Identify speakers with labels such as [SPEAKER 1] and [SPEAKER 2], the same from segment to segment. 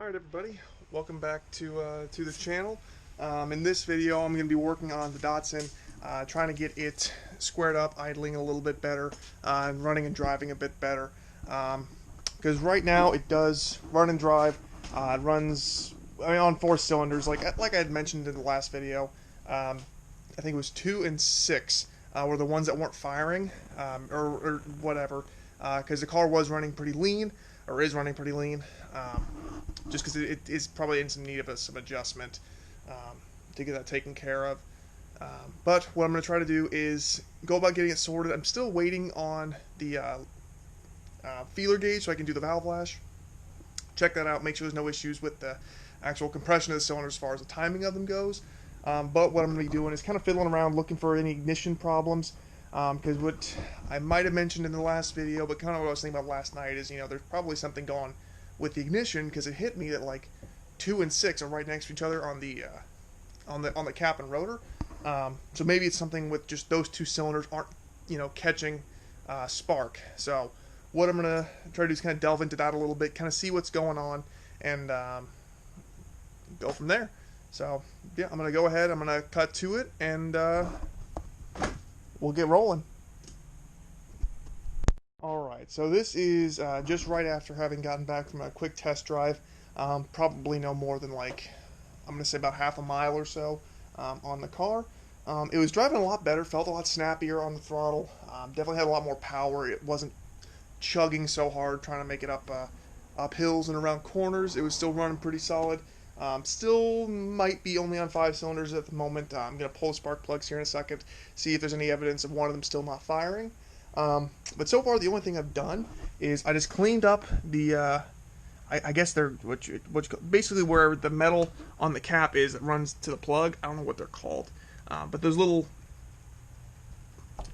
[SPEAKER 1] Alright everybody, welcome back to the channel. In this video I'm going to be working on the Datsun, trying to get it squared up, idling a little bit better, and running and driving a bit better. Because right now it does run and drive, it runs on 4 cylinders, like I had mentioned in the last video. I think it was 2 and 6 were the ones that weren't firing, or whatever, because the car was running pretty lean, or is running pretty lean. Just because it is probably in some need of some adjustment to get that taken care of. But what I'm going to try to do is go about getting it sorted. I'm still waiting on the feeler gauge so I can do the valve lash. Check that out, make sure there's no issues with the actual compression of the cylinder as far as the timing of them goes. But what I'm going to be doing is kind of fiddling around looking for any ignition problems. Because what I might have mentioned in the last video, but kind of what I was thinking about last night is, there's probably something going with the ignition, because it hit me that like 2 and 6 are right next to each other on the cap and rotor. So maybe it's something with just those 2 cylinders aren't catching spark. So what I'm gonna try to do is kind of delve into that a little bit, kind of see what's going on, and go from there. So yeah, I'm gonna go ahead. I'm gonna cut to it, and we'll get rolling. Alright, so this is just right after having gotten back from a quick test drive. Probably no more than like, I'm going to say about half a mile or so on the car. It was driving a lot better, felt a lot snappier on the throttle, definitely had a lot more power. It wasn't chugging so hard trying to make it up hills and around corners. It was still running pretty solid. Still might be only on 5 cylinders at the moment. I'm going to pull the spark plugs here in a second, see if there's any evidence of one of them still not firing. But so far the only thing I've done is I just cleaned up the, I guess they're, basically where the metal on the cap is that runs to the plug. I don't know what they're called, but those little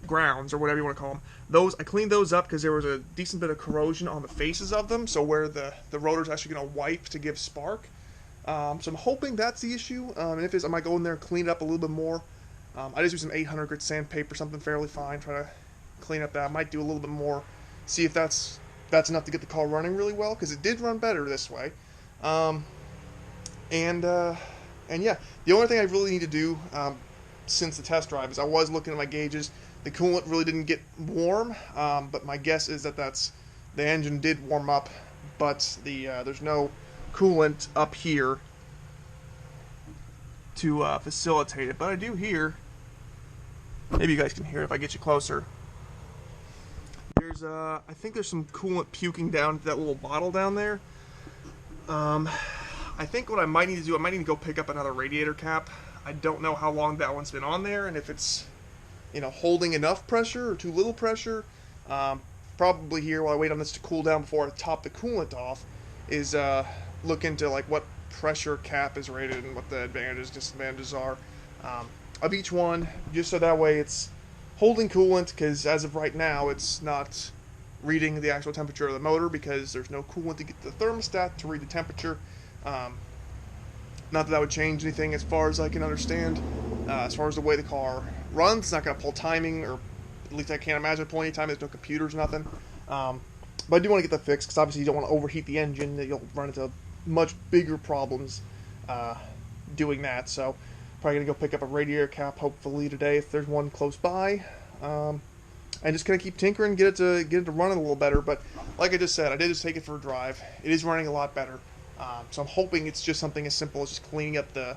[SPEAKER 1] grounds, or whatever you want to call them, those, I cleaned those up because there was a decent bit of corrosion on the faces of them, so where the rotor's actually going to wipe to give spark. So I'm hoping that's the issue, and if it is, I might go in there and clean it up a little bit more. I just use some 800 grit sandpaper, something fairly fine, try to clean up that. I might do a little bit more, see if that's enough to get the car running really well, because it did run better this way. And yeah, the only thing I really need to do since the test drive is I was looking at my gauges. The coolant really didn't get warm, but my guess is that the engine did warm up, but there's no coolant up here to facilitate it. But I do hear, maybe you guys can hear it if I get you closer. There's I think there's some coolant puking down into that little bottle down there. I think what I might need to do, I might need to go pick up another radiator cap. I don't know how long that one's been on there, and if it's, holding enough pressure or too little pressure. Probably here, while I wait on this to cool down before I top the coolant off, is look into like what pressure cap is rated and what the advantages, disadvantages are of each one, just so that way it's holding coolant, because as of right now it's not reading the actual temperature of the motor because there's no coolant to get the thermostat to read the temperature. Not that would change anything as far as I can understand. As far as the way the car runs, it's not going to pull timing, or at least I can't imagine pulling any time. There's no computers, nothing. But I do want to get that fixed, because obviously you don't want to overheat the engine. You'll run into much bigger problems doing that. So probably going to go pick up a radiator cap hopefully today if there's one close by. And just kind of keep tinkering, get it to running a little better. But like I just said, I did just take it for a drive. It is running a lot better. So I'm hoping it's just something as simple as just cleaning up the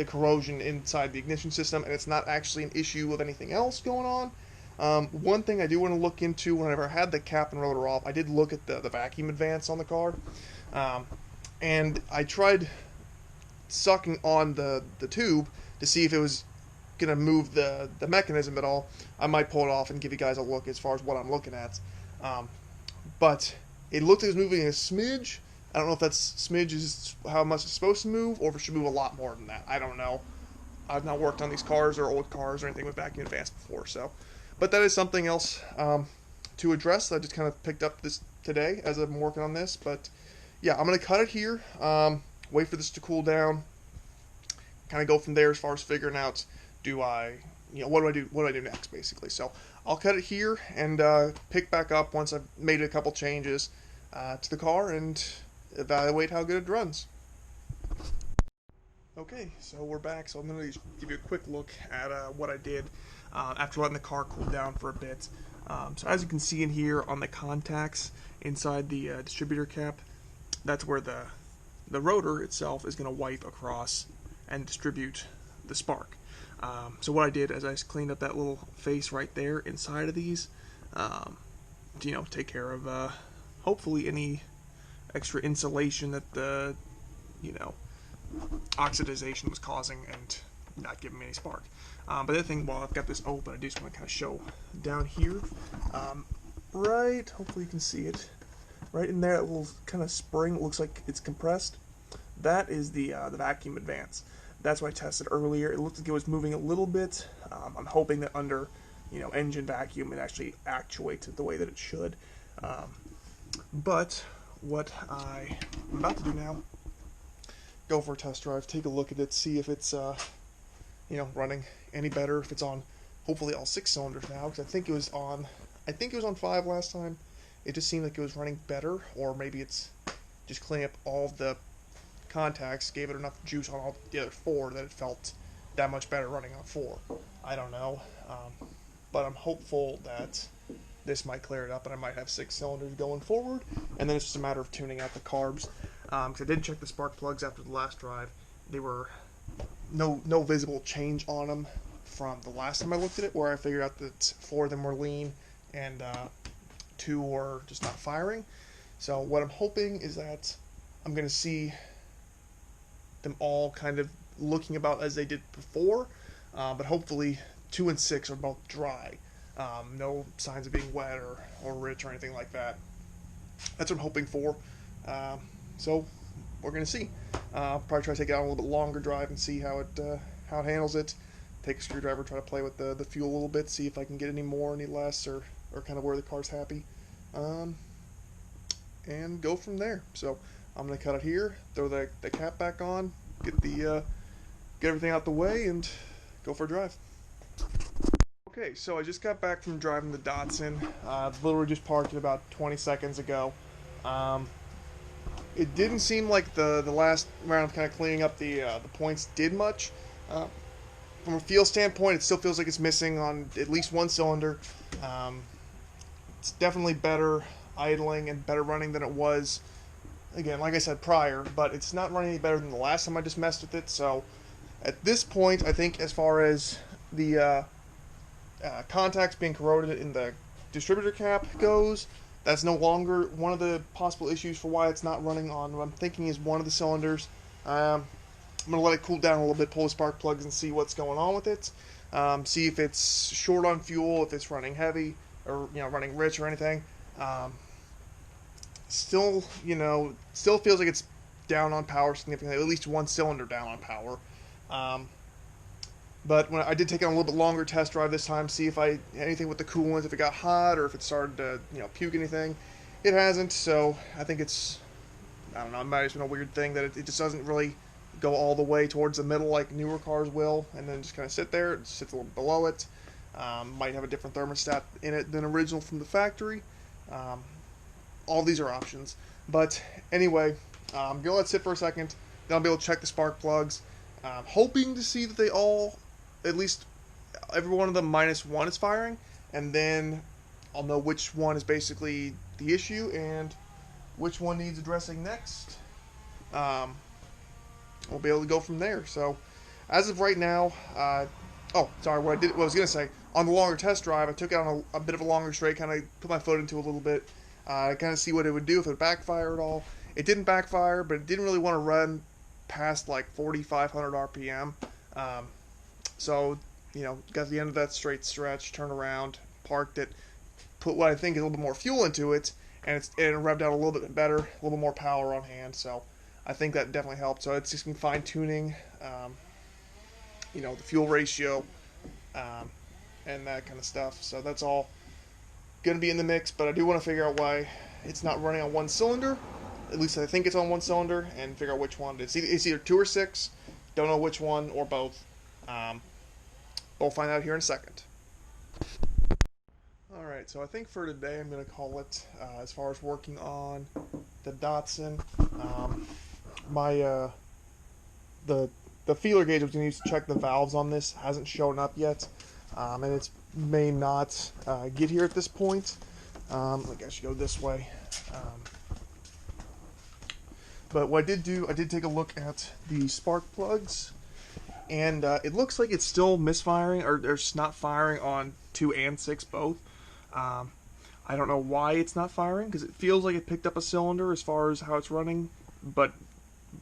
[SPEAKER 1] corrosion inside the ignition system, and it's not actually an issue of anything else going on. One thing I do want to look into, whenever I had the cap and rotor off, I did look at the vacuum advance on the car. And I tried sucking on the tube to see if it was going to move the mechanism at all. I might pull it off and give you guys a look as far as what I'm looking at. But it looked like it was moving a smidge. I don't know if that's smidge is how much it's supposed to move, or if it should move a lot more than that. I don't know. I've not worked on these cars or old cars or anything with vacuum advance before, so. But that is something else to address. I just kind of picked up this today as I'm working on this. But yeah, I'm going to cut it here, wait for this to cool down, kind of go from there as far as figuring out, what do I do next, basically. So I'll cut it here and pick back up once I've made a couple changes to the car, and evaluate how good it runs. Okay, so we're back. So I'm going to give you a quick look at what I did after letting the car cool down for a bit. So as you can see in here on the contacts inside the distributor cap, that's where the rotor itself is going to wipe across and distribute the spark. So what I did is I just cleaned up that little face right there inside of these to take care of hopefully any extra insulation that the oxidization was causing and not giving me any spark. But the other thing, while I've got this open, I just want to kind of show down here, right, hopefully you can see it, right in there, that little kind of spring, looks like it's compressed. That is the vacuum advance. That's what I tested earlier. It looked like it was moving a little bit. I'm hoping that under engine vacuum it actually actuates it the way that it should. But what I'm about to do now, go for a test drive, take a look at it, see if it's running any better, if it's on hopefully all 6 cylinders now, because I think it was on 5 last time. It just seemed like it was running better, or maybe it's just cleaning up all of the contacts, gave it enough juice on all the other 4 that it felt that much better running on 4. I don't know, but I'm hopeful that this might clear it up and I might have 6 cylinders going forward, and then it's just a matter of tuning out the carbs. Because I did check the spark plugs after the last drive. They were no visible change on them from the last time I looked at it, where I figured out that 4 of them were lean and 2 were just not firing. So what I'm hoping is that I'm going to see them all kind of looking about as they did before, but hopefully 2 and 6 are both dry. No signs of being wet or rich or anything like that. That's what I'm hoping for. So we're going to see. I'll probably try to take it out on a little bit longer drive and see how it handles it. Take a screwdriver, try to play with the fuel a little bit, see if I can get any more, any less, or kind of where the car's happy. And go from there. So I'm going to cut it here, throw the cap back on, get everything out the way, and go for a drive. Okay, so I just got back from driving the Datsun. Literally just parked it about 20 seconds ago. It didn't seem like the last round of kind of cleaning up the points did much. From a feel standpoint, it still feels like it's missing on at least 1 cylinder. It's definitely better idling and better running than it was, again, like I said, prior, but it's not running any better than the last time I just messed with it. So at this point, I think as far as the contacts being corroded in the distributor cap goes, that's no longer one of the possible issues for why it's not running on what I'm thinking is one of the cylinders. I'm going to let it cool down a little bit, pull the spark plugs, and see what's going on with it. See if it's short on fuel, if it's running heavy, or running rich or anything. Still feels like it's down on power significantly, at least 1 cylinder down on power. But when I did take it on a little bit longer test drive this time, see if anything with the coolant, if it got hot or if it started to puke anything. It hasn't, so I think it's, I don't know, it might have been a weird thing that it just doesn't really go all the way towards the middle like newer cars will, and then just kind of sit there. It sits a little below it. Might have a different thermostat in it than original from the factory. All these are options. But anyway, I'm going to let it sit for a second. Then I'll be able to check the spark plugs. Hoping to see that they all, at least every one of them -1 is firing, and then I'll know which one is basically the issue and which one needs addressing next. We'll be able to go from there. So as of right now, what I was going to say, on the longer test drive, I took it on a bit of a longer straight, kind of put my foot into it a little bit, kind of see what it would do, if it would backfire at all. It didn't backfire, but it didn't really want to run past like 4,500 RPM. So, got to the end of that straight stretch, turned around, parked it, put what I think is a little bit more fuel into it, and it revved out a little bit better, a little bit more power on hand. So I think that definitely helped. So it's just been fine tuning, the fuel ratio, and that kind of stuff. So that's all going to be in the mix, but I do want to figure out why it's not running on 1 cylinder. At least I think it's on 1 cylinder, and figure out which one. It's either 2 or 6. Don't know which one, or both. We'll find out here in a second. Alright, so I think for today I'm going to call it, as far as working on the Datsun. My, the feeler gauge I was going to use to check the valves on this hasn't shown up yet, and it may not get here at this point. I guess I should go this way. But what I did do, I did take a look at the spark plugs, and it looks like it's still misfiring, or it's not firing on 2 and 6 both. I don't know why it's not firing, because it feels like it picked up a cylinder as far as how it's running, but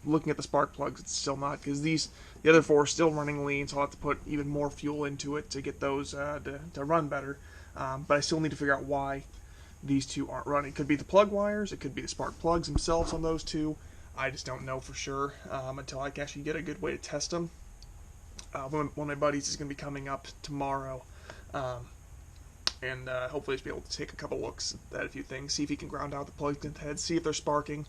[SPEAKER 1] looking at the spark plugs, it's still not, because the other 4 are still running lean, so I'll have to put even more fuel into it to get those to run better. But I still need to figure out why these 2 aren't running. It could be the plug wires, it could be the spark plugs themselves on those 2. I just don't know for sure until I can actually get a good way to test them. One of my buddies is going to be coming up tomorrow, and hopefully just be able to take a couple looks at a few things, see if he can ground out the plugs in the head, see if they're sparking,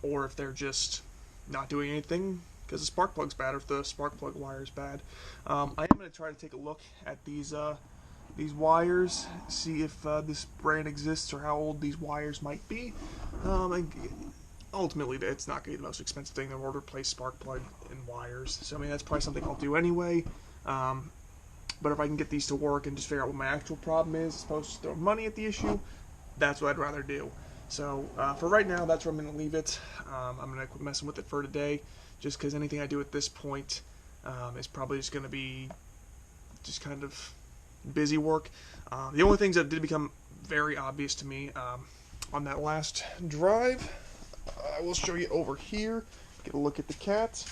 [SPEAKER 1] or if they're just not doing anything because the spark plug's bad, or if the spark plug wire is bad. I am going to try to take a look at these wires, see if this brand exists or how old these wires might be. And ultimately, it's not going to be the most expensive thing in the world to replace spark plug and wires. So I mean, that's probably something I'll do anyway. But if I can get these to work and just figure out what my actual problem is, as opposed to throw money at the issue, that's what I'd rather do. So for right now, that's where I'm going to leave it. I'm going to quit messing with it for today, just because anything I do at this point is probably just going to be just kind of busy work. The only things that did become very obvious to me on that last drive, I will show you over here, get a look at the cat,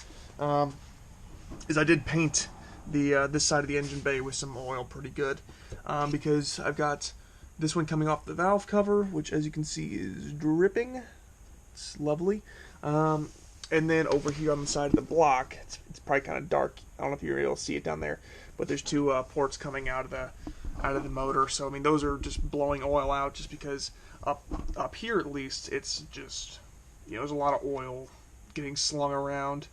[SPEAKER 1] is I did paint this side of the engine bay with some oil pretty good, because I've got this one coming off the valve cover, which as you can see is dripping. It's lovely. And then over here on the side of the block, it's probably kind of dark. I don't know if you're able to see it down there, but there's 2 ports coming out of the motor. So I mean, those are just blowing oil out, just because up here at least, it's just, you know, there's a lot of oil getting slung around,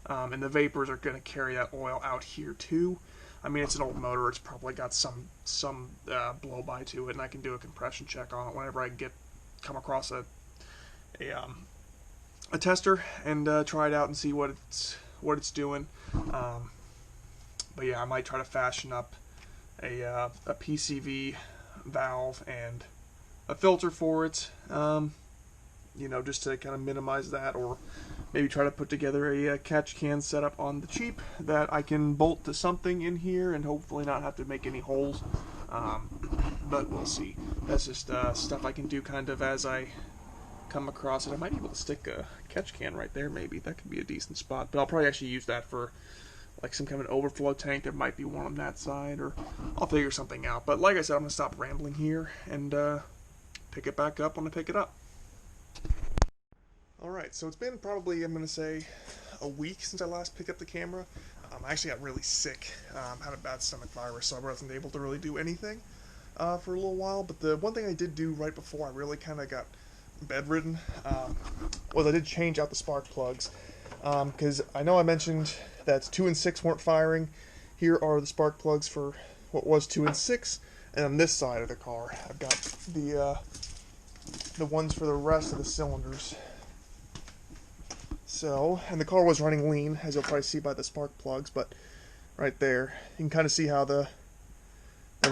[SPEAKER 1] and the vapors are going to carry that oil out here too. I mean, it's an old motor; it's probably got some blow by to it, and I can do a compression check on it whenever I come across a tester and try it out and see what it's doing. But yeah, I might try to fashion up a PCV valve and a filter for it. You know, just to kind of minimize that, or maybe try to put together a catch can setup on the cheap that I can bolt to something in here and hopefully not have to make any holes. But we'll see. That's just stuff I can do kind of as I come across it. I might be able to stick a catch can right there, maybe. That could be a decent spot, but I'll probably actually use that for like some kind of an overflow tank. There might be one on that side, or I'll figure something out. But like I said, I'm going to stop rambling here and pick it back up when I pick it up. Alright, so it's been probably, I'm going to say, a week since I last picked up the camera. I actually got really sick, had a bad stomach virus, so I wasn't able to really do anything for a little while. But the one thing I did do right before I really kind of got bedridden was I did change out the spark plugs. Because I know I mentioned that 2 and 6 weren't firing. Here are the spark plugs for what was 2 and 6, and on this side of the car, I've got the ones for the rest of the cylinders. So, and the car was running lean, as you'll probably see by the spark plugs, but right there, you can kind of see how they're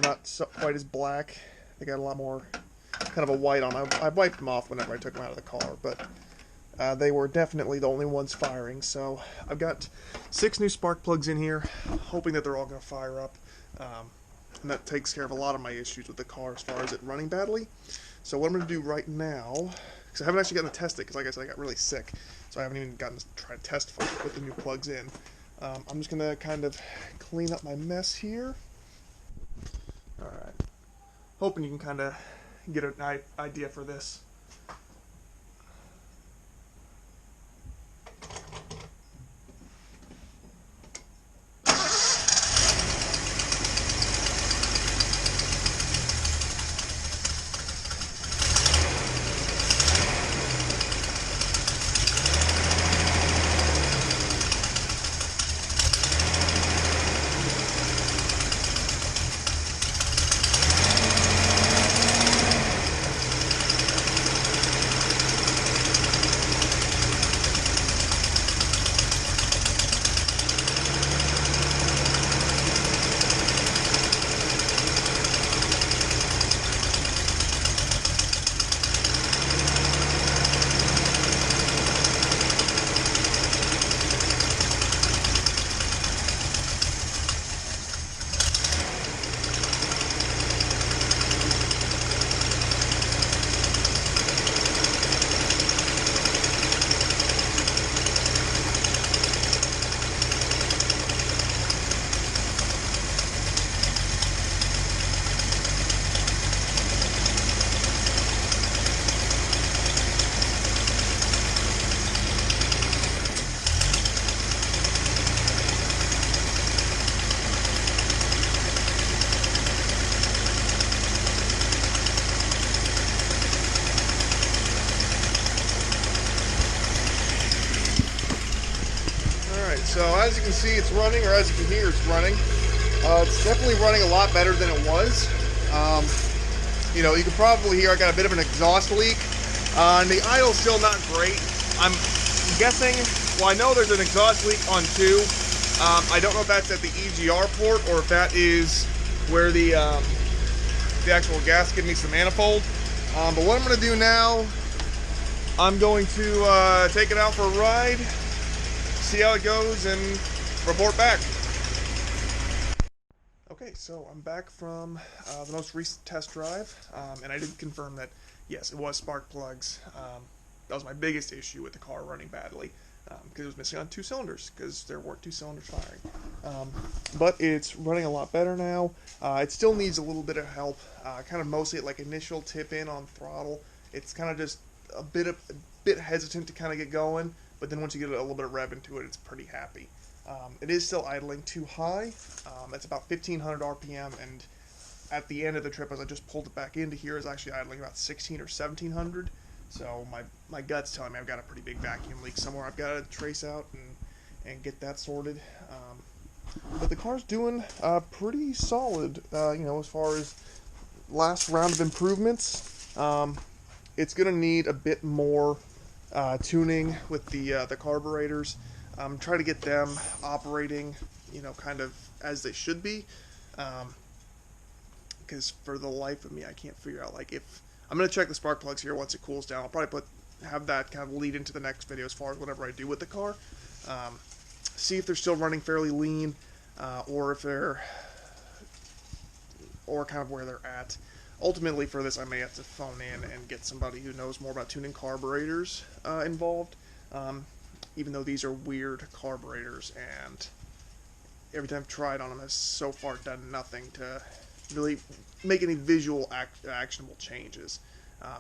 [SPEAKER 1] not quite as black. They got a lot more kind of a white on them. I wiped them off whenever I took them out of the car, but they were definitely the only ones firing. So I've got 6 new spark plugs in here, hoping that they're all going to fire up. And that takes care of a lot of my issues with the car as far as it running badly. So what I'm going to do right now, because I haven't actually gotten to test it, because like I said, I got really sick, so I haven't even gotten to try to test with the new plugs in. I'm just going to kind of clean up my mess here. Alright. Hoping you can kind of get an idea for this. so as you can see, it's running, or as you can hear, it's running. It's definitely running a lot better than it was. You know, you can probably hear I got a bit of an exhaust leak. And the idle's still not great. I'm guessing, well, I know there's an exhaust leak on 2. I don't know if that's at the EGR port or if that is where the actual gasket meets the manifold. But what I'm going to do now, I'm going to take it out for a ride, see how it goes, and report back. Okay, so I'm back from the most recent test drive, and I did confirm that, yes, it was spark plugs. That was my biggest issue with the car running badly, because it was missing on 2 cylinders, because there weren't 2 cylinders firing. But it's running a lot better now. It still needs a little bit of help, kind of mostly at like initial tip in on throttle. It's kind of just a bit hesitant to kind of get going, but then once you get a little bit of rev into it, it's pretty happy. It is still idling too high. It's about 1500 RPM, and at the end of the trip, as I just pulled it back into here, is actually idling about 16 or 1700. So my gut's telling me I've got a pretty big vacuum leak somewhere. I've got to trace out and get that sorted. But the car's doing pretty solid, you know, as far as last round of improvements. It's going to need a bit more tuning with the carburetors. Try to get them operating, you know, kind of as they should be. Because for the life of me, I can't figure out, like, if I'm going to check the spark plugs here once it cools down. I'll probably have that kind of lead into the next video as far as whatever I do with the car. See if they're still running fairly lean, or if they're, or kind of where they're at. Ultimately, for this, I may have to phone in and get somebody who knows more about tuning carburetors involved. Even though these are weird carburetors, and every time I've tried on them has so far done nothing to really make any visual actionable changes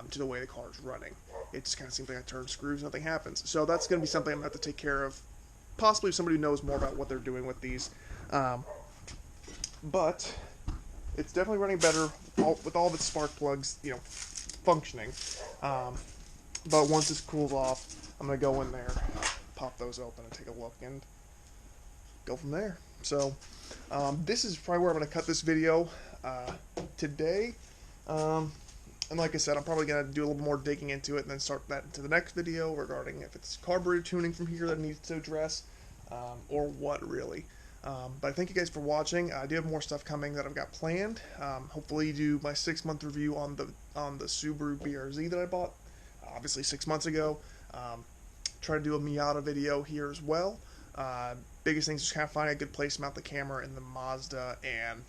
[SPEAKER 1] to the way the car is running. It just kind of seems like I turn screws, nothing happens. So that's going to be something I'm going to have to take care of, possibly with somebody who knows more about what they're doing with these. But it's definitely running better with all of its spark plugs, you know, functioning. But once this cools off, I'm going to go in there, pop those open, and take a look, and go from there. So, this is probably where I'm going to cut this video today. And like I said, I'm probably going to do a little more digging into it and then start that into the next video regarding if it's carburetor tuning from here that needs to address, or what really. But I thank you guys for watching. I do have more stuff coming that I've got planned. Hopefully do my 6-month review on the Subaru BRZ that I bought, obviously 6 months ago. Try to do a Miata video here as well. Biggest thing is just kind of finding a good place to mount the camera in the Mazda, and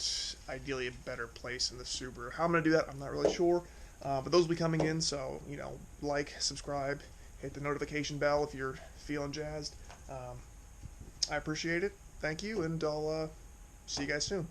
[SPEAKER 1] ideally a better place in the Subaru. How I'm going to do that, I'm not really sure. But those will be coming in, so, you know, like, subscribe, hit the notification bell if you're feeling jazzed. I appreciate it. Thank you, and I'll see you guys soon.